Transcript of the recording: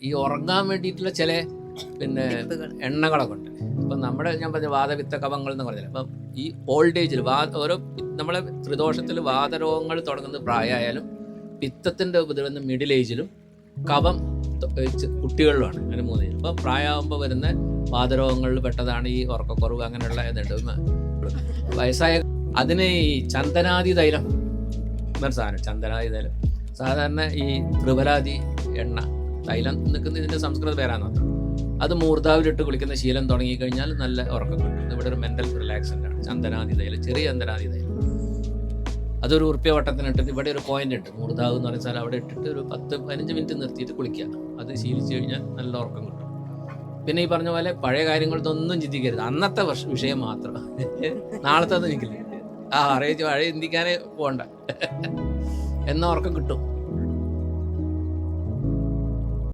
ഈ ഉറങ്ങാൻ വേണ്ടിയിട്ടുള്ള ചില എണ്ണകളൊക്കെ ഉണ്ട്. ഇപ്പം നമ്മുടെ ഞാൻ പറഞ്ഞ വാതപിത്ത കഫങ്ങൾ എന്ന് പറഞ്ഞില്ല. അപ്പം ഈ ഓൾഡ് ഏജിൽ ഓരോ നമ്മളെ ത്രിദോഷത്തിൽ വാതരോഗങ്ങൾ തുടങ്ങുന്നത് പ്രായമായാലും പിത്തത്തിൻ്റെ ഉപദ്രവം മിഡിൽ ഏജിലും കഫം കുട്ടികളിലുമാണ്. അങ്ങനെ 3 അപ്പോൾ പ്രായമാകുമ്പോൾ വരുന്ന വാതരോഗങ്ങളിൽ പെട്ടതാണ് ഈ ഉറക്കക്കുറവ് അങ്ങനെയുള്ള ഇതുണ്ട്. വയസ്സായ അതിന് ഈ ചന്ദനാദി തൈലം എന്നൊരു സാധനം. ചന്ദനാദി തൈലം സാധാരണ ഈ ത്രിഫലാദി എണ്ണ തൈലം നിൽക്കുന്ന ഇതിൻ്റെ സംസ്കൃത പേരാണ് മാത്രം. അത് മൂർധാവിലിട്ട് കുളിക്കുന്ന ശീലം തുടങ്ങിക്കഴിഞ്ഞാൽ നല്ല ഉറക്കം കിട്ടും. ഇവിടെ ഒരു മെൻ്റൽ റിലാക്സൻ്റ് ആണ് ചന്ദനാദി തൈലം, ചെറിയ ചന്ദനാദി തൈലം. അതൊരു ഉറുപ്പ്യ വട്ടത്തിനിട്ടിട്ട് ഇവിടെ ഒരു പോയിന്റ് ഉണ്ട്, മൂർധാവ് എന്ന് പറയുന്ന സ്ഥലം. അവിടെ ഇട്ടിട്ട് ഒരു 10-15 മിനിറ്റ് നിർത്തിയിട്ട് കുളിക്കുക. അത് ശീലിച്ചു കഴിഞ്ഞാൽ നല്ല ഉറക്കം കിട്ടും. പിന്നെ ഈ പറഞ്ഞ പോലെ പഴയ കാര്യങ്ങളൊന്നും ചിന്തിക്കരുത്, അന്നത്തെ വിഷയം മാത്രം. നാളത്തെ അത് നിൽക്കില്ല. അറിയിച്ച് പഴയ ചിന്തിക്കാനേ പോകണ്ട. എന്നാ ഉറക്കം കിട്ടും.